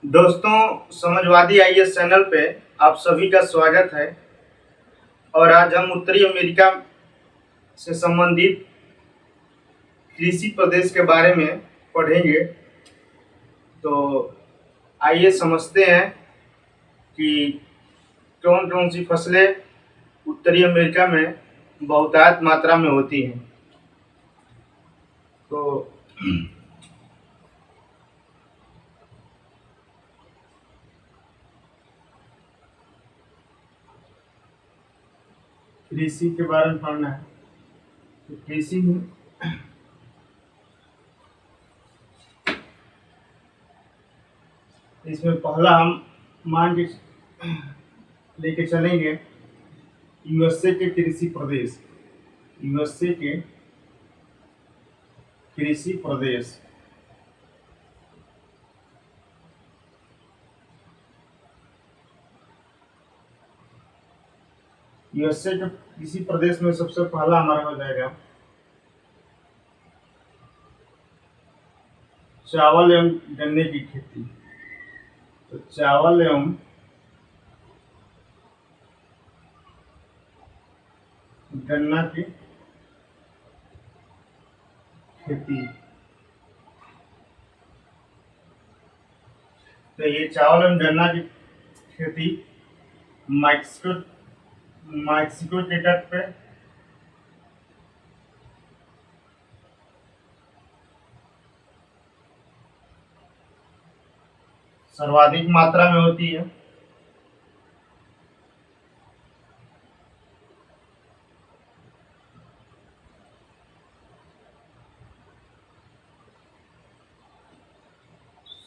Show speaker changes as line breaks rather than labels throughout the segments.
दोस्तों, Samajwadi IAS channel पे आप सभी का स्वागत है। और आज हम उत्तरी अमेरिका से संबंधित कृषि प्रदेश के बारे में पढ़ेंगे। तो आइए समझते हैं कि कौन कौन सी फसलें उत्तरी अमेरिका में बहुतायत मात्रा में होती हैं। तो कृषि के बारे में पढ़ना है। तो कृषि में इसमें पहला हम मान के लेके चलेंगे यूएसए के कृषि प्रदेश। यूएसए के कृषि प्रदेश यूएसए के कृषि प्रदेश में सबसे पहला हमारा हो जाएगा चावल एवं गन्ने की खेती। तो चावल एवं गन्ना की खेती। तो ये चावल एवं गन्ना की खेती मैक्सिको मैक्सिको के तट पे सर्वाधिक मात्रा में होती है।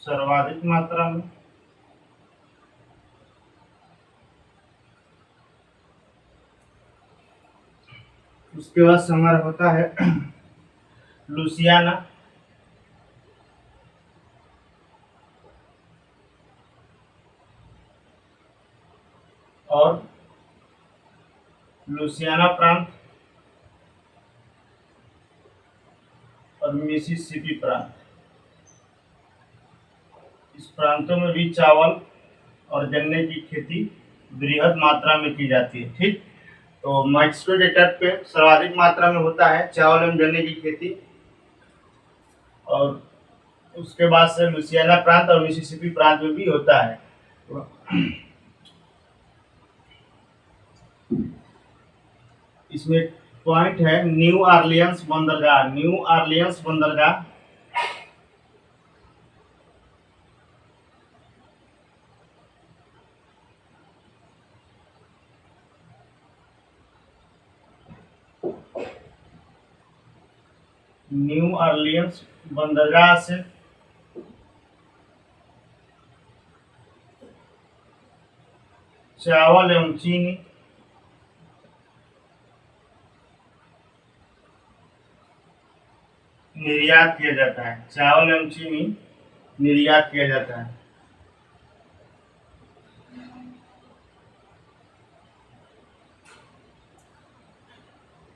सर्वाधिक मात्रा में उसके बाद हमारा होता है लुसियाना। और लुसियाना प्रांत और मिसिसिपी प्रांत, इस प्रांतों में भी चावल और गन्ने की खेती बृहद मात्रा में की जाती है। ठीक, तो मैक्सिको के तट पे सर्वाधिक मात्रा में होता है चावल एवं गन्ने की खेती। और उसके बाद से लुसियाना प्रांत और मिसिसिपी प्रांत में भी होता है। तो इसमें पॉइंट है न्यू ऑरलियंस बंदरगाह। न्यू ऑरलियंस बंदरगाह न्यू ऑरलियंस बंदरगाह से चावल एवं चीनी निर्यात किया जाता है। चावल एवं चीनी निर्यात किया जाता है।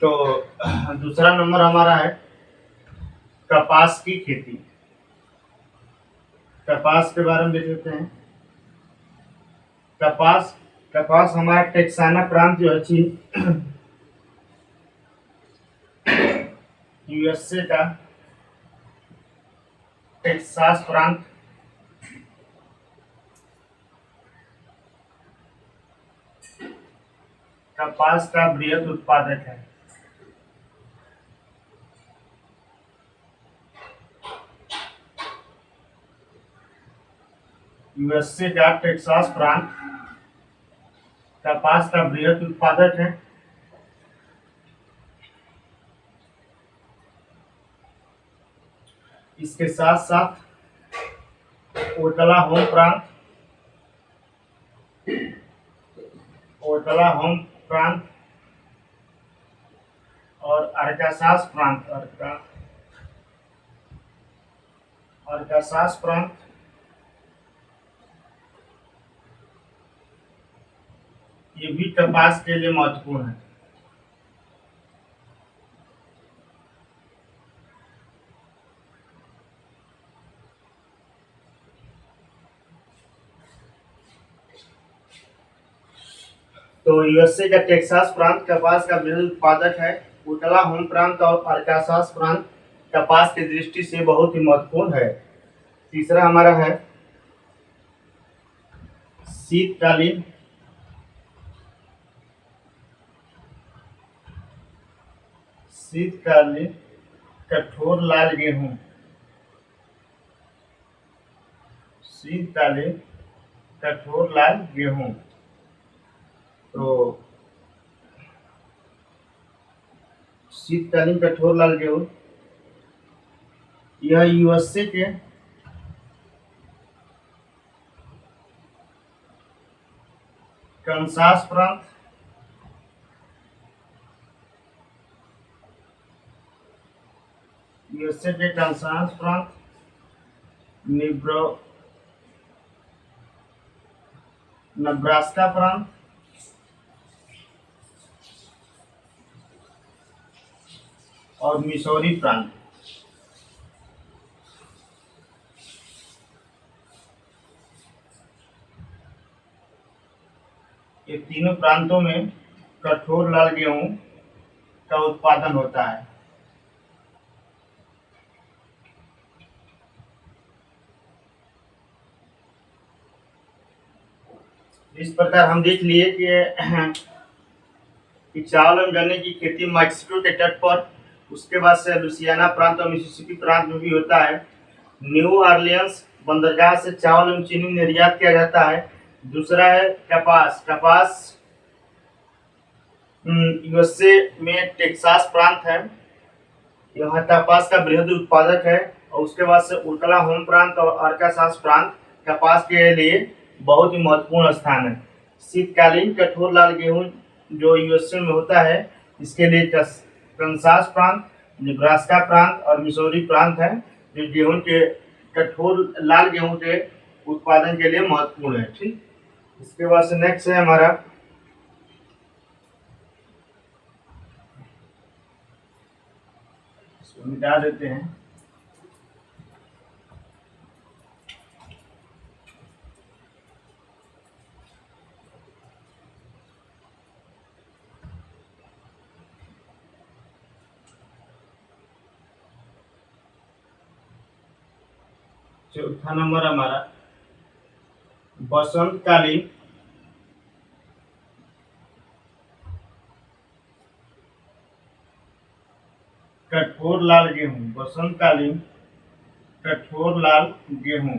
तो दूसरा नंबर हमारा है कपास की खेती। कपास के बारे में देख लेते हैं। कपास कपास हमारा टेक्साना प्रांत जो है चीन यूएसए का टेक्सास प्रांत कपास का बृहद उत्पादक है। यूएसए का टेक्सास प्रांत कपास का बृहद उत्पादक है। इसके साथ साथ ओकलाहोमा प्रांत ओकलाहोमा प्रांत और अरकासास प्रांत अरकासास प्रांत ये भी कपास के लिए महत्वपूर्ण है। तो यूएसए का टेक्सास प्रांत कपास का वृहद उत्पादक है। ओक्लाहोमा प्रांत और अरकानसास प्रांत कपास की दृष्टि से बहुत ही महत्वपूर्ण है। तीसरा हमारा है शीतकालीन शीतकालीन कठोर लाल गेहूं। शीतकालीन कठोर लाल गेहूं। तो शीतकालीन कठोर लाल गेहूं यह यूएसए के कनसास प्रांत, यूएसए के कनसास प्रांत, नब्रास्का प्रांत और मिसौरी प्रांत, ये तीनों प्रांतों में कठोर लाल गेहूं का उत्पादन होता है। इस प्रकार हम देख लिए कि चावल एवं गन्ने की खेती मैक्सिको के तट पर, उसके बाद से लुसियाना प्रांत और मिसिसिपी प्रांत में भी होता है। न्यू ऑरलियंस बंदरगाह से चावल एवं चीनी निर्यात किया जाता है। दूसरा है कपास। कपास यूएसए में टेक्सास प्रांत है, यहाँ कपास का बृहद उत्पादक है। और उसके बाद से ओक्लाहोमा प्रांत और अरकानसास प्रांत कपास के लिए बहुत ही महत्वपूर्ण स्थान है। शीतकालीन कठोर लाल गेहूं जो यूएसए में होता है, इसके लिए कनसास प्रांत, नेब्रास्का प्रांत और मिसौरी प्रांत है, जो गेहूं के कठोर लाल गेहूं के उत्पादन के लिए महत्वपूर्ण है। ठीक, इसके बाद से नेक्स्ट है हमारा मिटा देते हैं। चौथा नंबर हमारा बसंतकालीन कठोर लाल गेहूं। बसंतकालीन कठोर लाल गेहूं।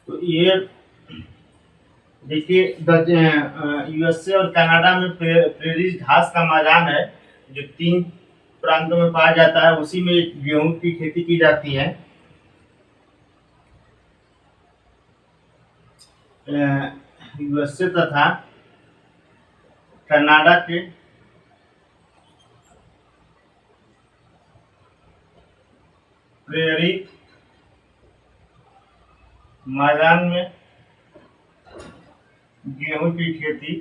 तो ये देखिए यूएसए और कनाडा में प्रेरिज घास का मैदान है, जो 3 प्रांतों में पाया जाता है। उसी में गेहूं की खेती की जाती है। यूएसए तथा कनाडा के प्रेरित मैदान में गेहूं की खेती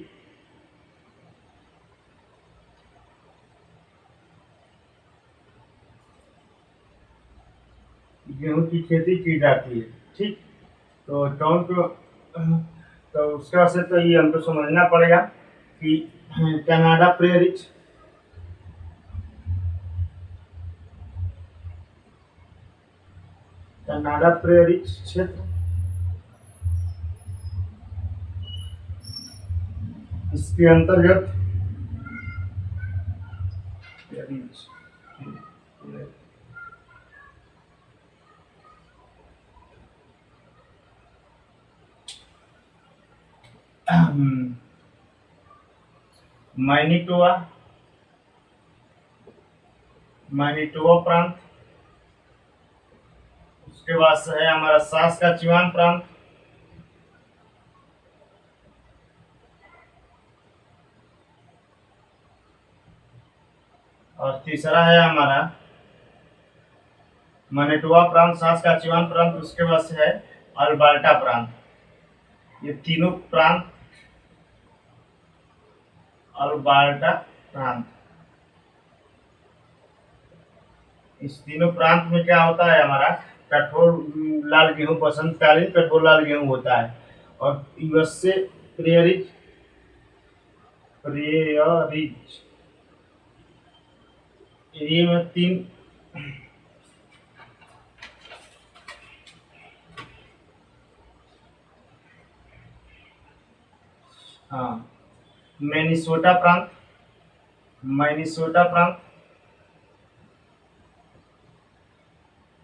की जाती है। ठीक, तो तो उसके बाद से तो ये हमको समझना पड़ेगा कि कनाडा प्रेरित क्षेत्र, इसके अंतर्गत मैनिटोबा प्रांत, उसके बाद से है हमारा सास्काचुआन प्रांत, और तीसरा है हमारा मैनिटोबा प्रांत, सास्काचुआन प्रांत, उसके बाद से है अल्बर्टा प्रांत। ये तीनों प्रांत अल्बर्टा प्रांत, इस तीनों प्रांत में क्या होता है हमारा कठोर लाल गेहूं बसंतकालीन कठोर लाल गेहूं होता है। और यूएसए प्रेयरिज प्रेयरिज ये में तीन। हाँ, मैनिसोटा प्रांत, मैनिसोटा प्रांत,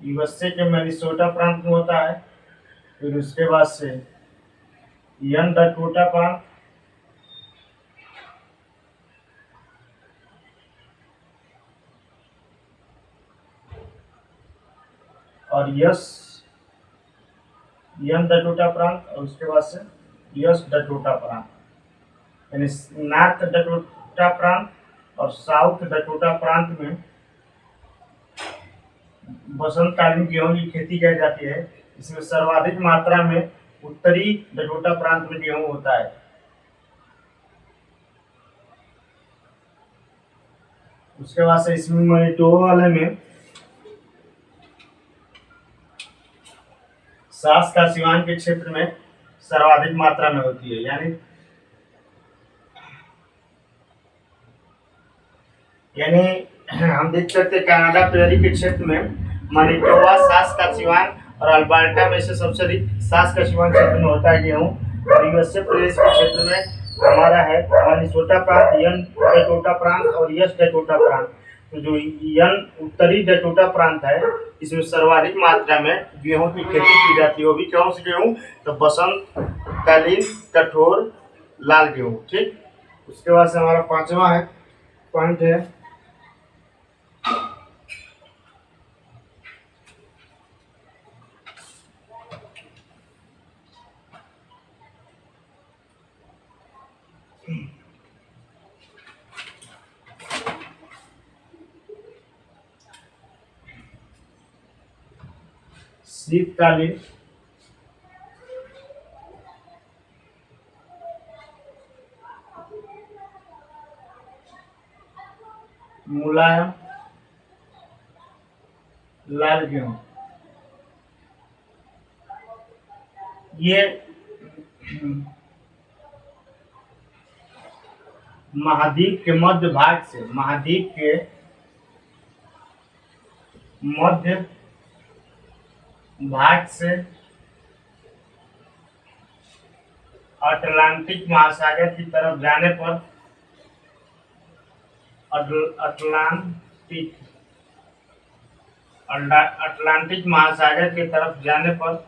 यूएसए के मैनिसोटा प्रांत में होता है। फिर उसके बाद से यन डकोटा प्रांत, और यन डकोटा प्रांत, और उसके बाद से यस डकोटा प्रांत, यानी नॉर्थ डकोटा प्रांत और साउथ डकोटा प्रांत में बसंतकालीन गेहूं की खेती की जाती है। इसमें सर्वाधिक मात्रा में उत्तरी डकोटा प्रांत में गेहूं होता है। उसके बाद से इसमें मैनिटोबा वाले में सास का सिवान के क्षेत्र में सर्वाधिक मात्रा में होती है। यानी हम देख सकते हैं कनाडा प्रेरी के क्षेत्र में मैनिटोबा, सास्काचुआन और अल्बर्टा में से सबसे अधिक सास्काचुआन क्षेत्र में होता है गेहूं। और यूएसए प्रेस के क्षेत्र में हमारा है मिनेसोटा प्रांत, यन डकोटा प्रांत और यस डकोटा प्रांत। तो जो यन उत्तरी डकोटा प्रांत है, इसमें सर्वाधिक मात्रा में गेहूं की खेती की जाती है। वो भी कौन से गेहूं? तो बसंतकालीन कठोर लाल गेहूं। ठीक, उसके बाद से हमारा पांचवा है पॉइंट है शीतकालीन मुलायम लाल गेहूं। ये महाद्वीप के मध्य भाग से, महाद्वीप के मध्य भाग से अटलांटिक महासागर की तरफ जाने पर अटलांटिक महासागर की तरफ जाने पर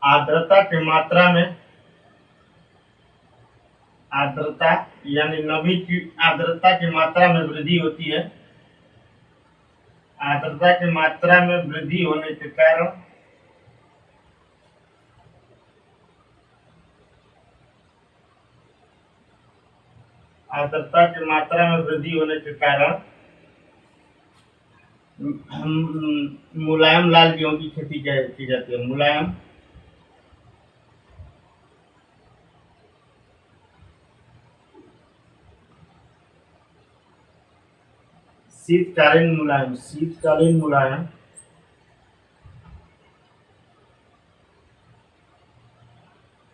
आर्द्रता की मात्रा में, आर्द्रता यानी नमी की आर्द्रता की मात्रा में वृद्धि होती है। आर्द्रता की मात्रा में वृद्धि होने के कारण आर्द्रता की मात्रा में वृद्धि होने के कारण मुलायम लाल गेहूं की खेती की जाती है। मुलायम शीतकालीन मुलायम, शीतकालीन मुलायम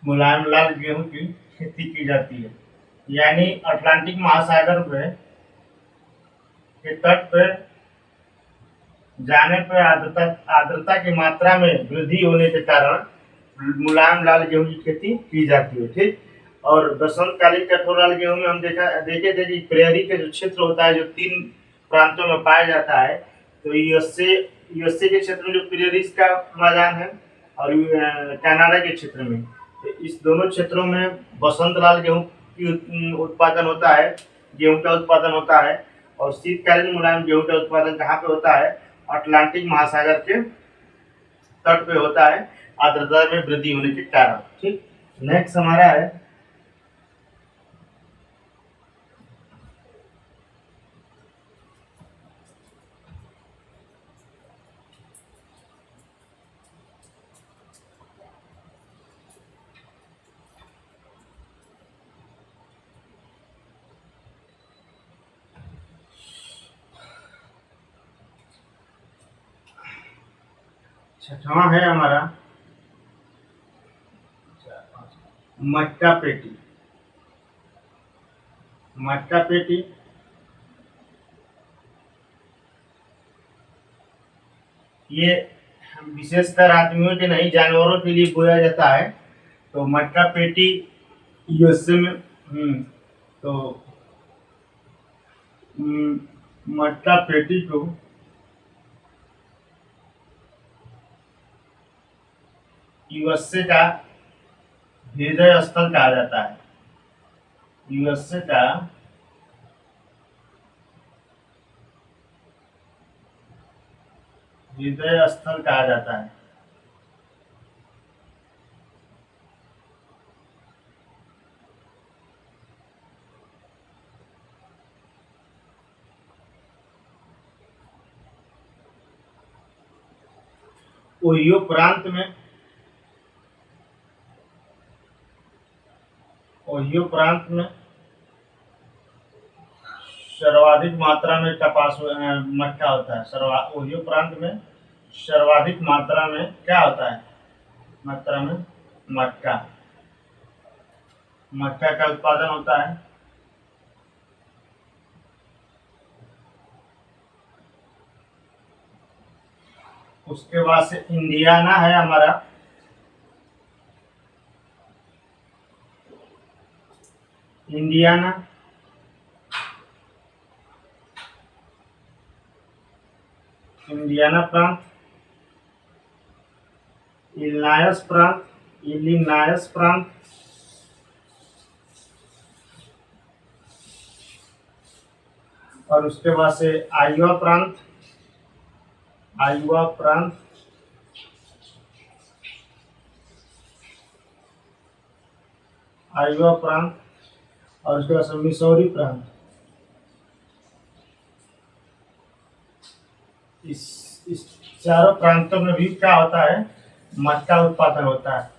मुलायम लाल गेहूं की खेती की जाती है। यानी अटलांटिक महासागर पे के तट पर जाने पर आर्द्रता की मात्रा में वृद्धि होने के कारण मुलायम लाल गेहूं की खेती की जाती है। ठीक, और बसंतकालीन कठोर लाल गेहूं में हम देखे थे कि प्रेयरी के जो क्षेत्र होता है, जो 3 प्रांतों में पाया जाता है, तो यूएसए के क्षेत्र में जो प्रेयरीज का मैदान है और कनाडा के क्षेत्र में, तो इस दोनों क्षेत्रों में बसंत लाल गेहूं की उत्पादन होता है, गेहूं का उत्पादन होता है। और शीतकालीन मुलायम गेहूं का उत्पादन कहाँ पे होता है? अटलांटिक महासागर के तट पे होता है, आर्द्रता में वृद्धि होने के कारण। ठीक, नेक्स्ट हमारा है छठवां है हमारा मटका पेटी। मटका पेटी ये विशेषकर आदमियों के नहीं, जानवरों के लिए बोया जाता है। तो मटका पेटी यूएसए में तो मटका पेटी को यूएसए का हृदय स्थल कहा जाता है। यूएसए का हृदय स्थल कहा जाता है। ओहियो प्रांत में सर्वाधिक मात्रा में कपास मक्का होता है। ओहियो प्रांत में सर्वाधिक मात्रा में क्या होता है? मात्रा में मक्का का उत्पादन होता है। उसके बाद से इंडियाना है हमारा। इंडियाना प्रांत, इलिनॉयस प्रांत, और उसके बाद से आयोवा प्रांत, और उसके बाद से मिसौरी प्रांत। इस चारों प्रांतों में भी क्या होता है? मक्का उत्पादन होता है।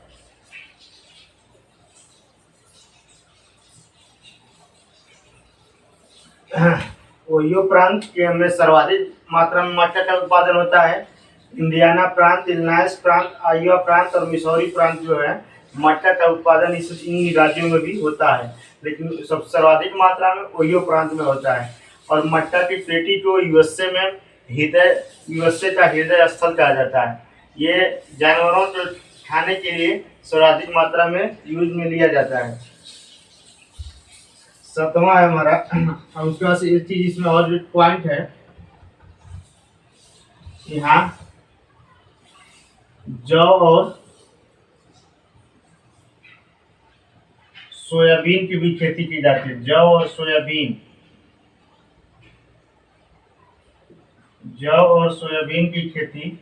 ओहियो प्रांत के में सर्वाधिक मात्रा में मक्का का उत्पादन होता है। इंडियाना प्रांत, इलिनॉयस प्रांत, आयोवा प्रांत और मिसौरी प्रांत जो है मक्का का उत्पादन इन राज्यों में भी होता है, लेकिन सब सर्वाधिक मात्रा में ओहियो प्रांत में होता है। और मक्का की पेटी को यूएसए का हृदय स्थल कहा जाता है। ये जानवरों को खाने के लिए सर्वाधिक मात्रा में यूज में लिया जाता है। सातवां है हमारा। और उसके बाद से एक चीज इसमें और एक पॉइंट है, यहाँ जौ और सोयाबीन की भी खेती की जाती है। जौ और सोयाबीन की खेती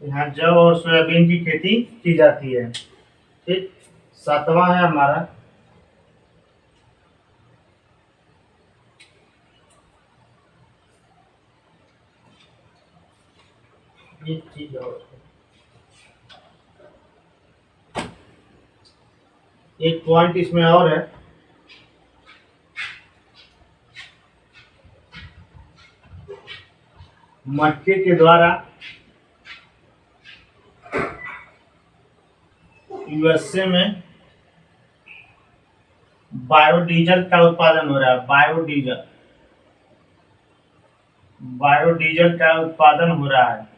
यहाँ जौ और सोयाबीन की खेती की जाती है। ठीक, सातवां है हमारा एक चीज और, एक पॉइंट इसमें और है। मक्के के द्वारा यूएसए में बायोडीजल का उत्पादन हो रहा है। बायोडीजल का उत्पादन हो रहा है।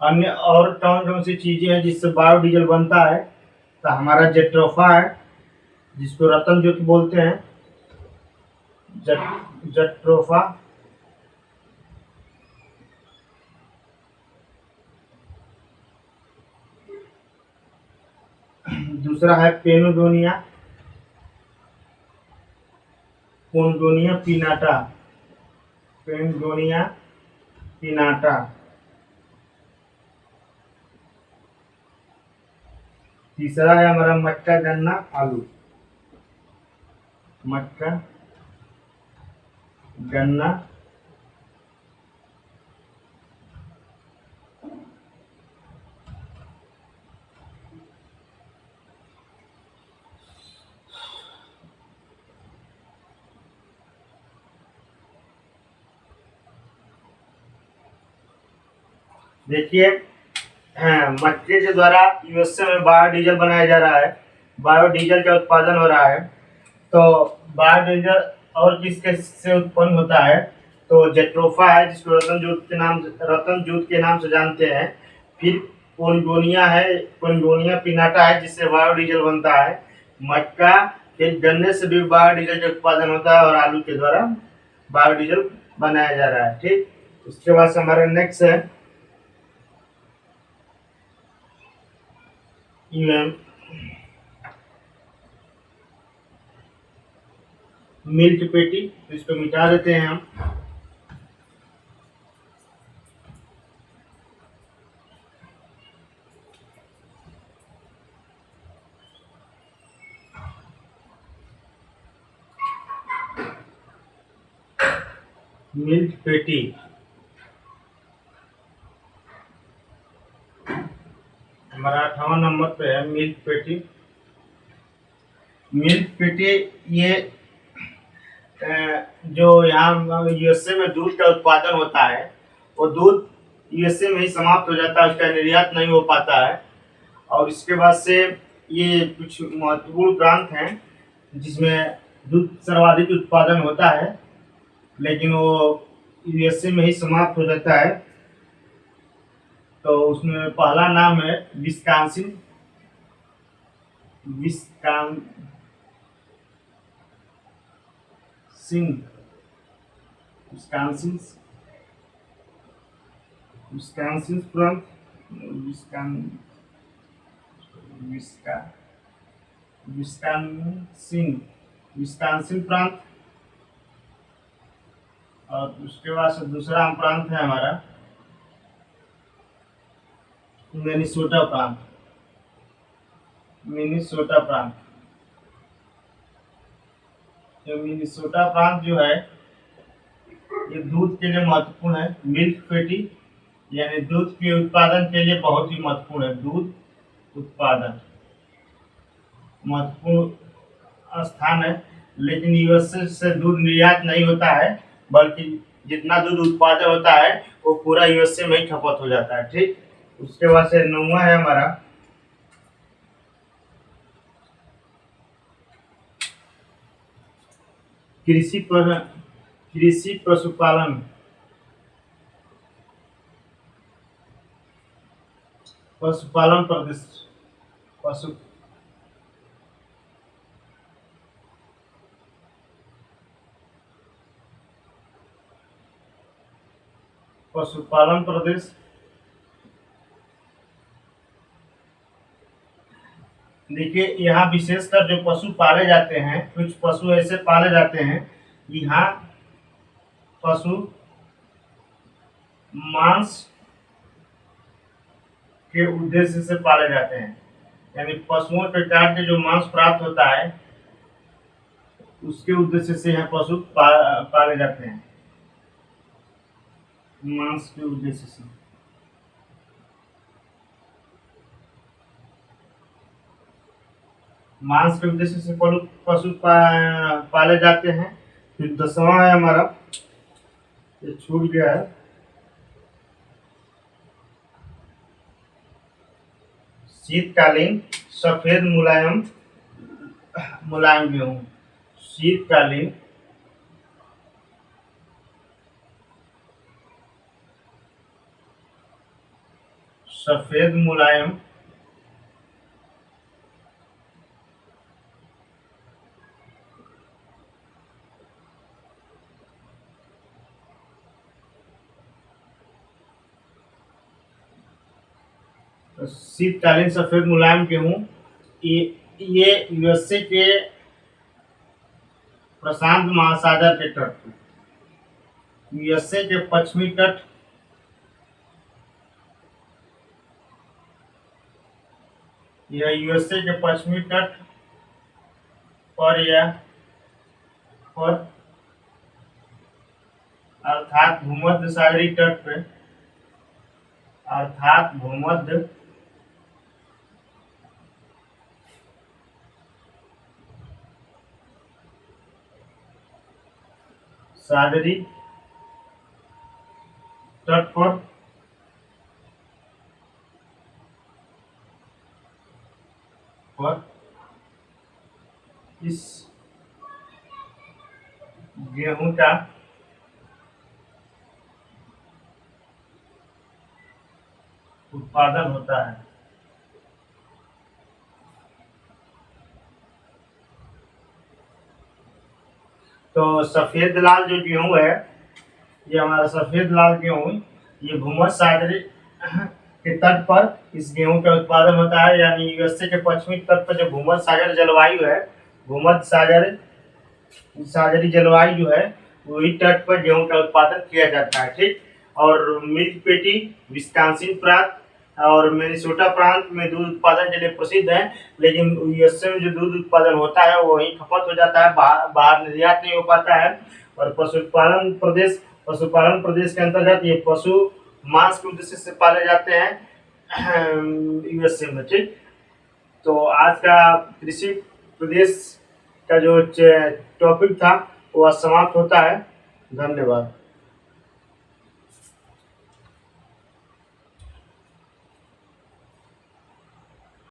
अन्य और कौन सी चीजें हैं जिससे बायोडीजल बनता है? तो हमारा जेट्रोफा है, जिसको रतन ज्योति बोलते हैं। जेट्रोफा, दूसरा है पोंडोनिया पिनाटा। तीसरा है हमारा मक्का गन्ना आलू। मक्का गन्ना देखिए, हाँ, मक्के के द्वारा यूएसए में बायोडीजल बनाया जा रहा है। बायोडीजल का उत्पादन हो रहा है। तो बायोडीजल और किसके से उत्पन्न होता है? तो जेट्रोफा है, जिसको रतन जूत के नाम से जानते हैं। फिर पोनगोनिया है, पोनगोनिया पिनाटा है, जिससे बायोडीजल बनता है। मक्का, फिर गन्ने से भी बायोडीजल का उत्पादन होता है और आलू के द्वारा बायोडीजल बनाया जा रहा है। ठीक, उसके बाद से हमारा नेक्स्ट है यूएम मिल्क पेटी। तो इसको मिटा देते हैं हम। मिल्क पेटी हमारा 58 नंबर पे है। मिल्क पेटी, मिल्क पेटी ये जो यहाँ यूएसए में दूध का उत्पादन होता है, वो दूध यूएसए में ही समाप्त हो जाता है, उसका निर्यात नहीं हो पाता है। और इसके बाद से ये कुछ महत्वपूर्ण प्रांत हैं जिसमें दूध सर्वाधिक उत्पादन होता है, लेकिन वो यूएसए में ही समाप्त हो जाता है। तो उसमें पहला नाम है विस्कॉन्सिन। विस्कॉन्सिन विस्कॉन्सिन विस्कॉन्सिन प्रांत, विस्कॉन विस्का विस्कॉन्सिन विस्कॉन्सिन प्रांत। और उसके बाद से दूसरा प्रांत है हमारा मिनेसोटा प्रांत। मिनेसोटा प्रांत, तो मिनेसोटा प्रांत जो है ये दूध के लिए महत्वपूर्ण है। मिल्क पेटी यानी दूध के उत्पादन के लिए बहुत ही महत्वपूर्ण है। दूध उत्पादन महत्वपूर्ण स्थान है, लेकिन यूएसए से दूध निर्यात नहीं होता है, बल्कि जितना दूध उत्पादन होता है वो पूरा यूएसए में ही खपत हो जाता है। ठीक, उसके बाद से 9वां है हमारा कृषि पशुपालन। पशुपालन प्रदेश पशु पशुपालन प्रदेश। देखिए, यहाँ विशेषकर जो पशु पाले जाते हैं, कुछ पशु ऐसे पाले जाते हैं, यहाँ पशु मांस के उद्देश्य से पाले जाते हैं। यानी पशुओं के काट के जो मांस प्राप्त होता है, उसके उद्देश्य से यहाँ पशु पाले जाते हैं, मांस के उद्देश्य से। मांस के उद्देश्य से पशु पाले जाते हैं। फिर 10वां है हमारा, ये छूट गया है, शीतकालीन सफेद मुलायम मुलायम गेहूं। शीतकालीन सफेद मुलायम शीतकालीन सफेद मुलायम गेहूं ये यूएसए के प्रशांत महासागर के तट, यूएसए के पश्चिमी तट, यह यूएसए के पश्चिमी तट पर या पर अर्थात भूमध्य सागरीय तट पे, अर्थात भूमध्य सागरीय तट पर इस गेहूं का उत्पादन होता है। तो सफेद लाल जो गेहूं है, ये हमारा सफेद लाल गेहूं, ये भूमध्य सागरीय के तट पर इस गेहूं का उत्पादन होता है। यानी यूएसए के पश्चिमी तट पर जो भूमध्य सागर जलवायु है, भूमध्य सागर सागरीय जलवायु जो है, वही तट पर गेहूं का उत्पादन किया जाता है। ठीक। और मिल्क पेटी विस्कॉन्सिन प्रांत और मिनेसोटा प्रांत में दूध उत्पादन के लिए प्रसिद्ध है। लेकिन यूएसए में जो दूध उत्पादन होता है वो वहीं खपत हो जाता है, बाहर निर्यात नहीं हो पाता है। और पशुपालन प्रदेश के अंतर्गत ये पशु मांस के उद्देश्य से पाले जाते हैं यूएसए में। ठीक। तो आज का कृषि प्रदेश का जो टॉपिक था वो समाप्त होता है। धन्यवाद।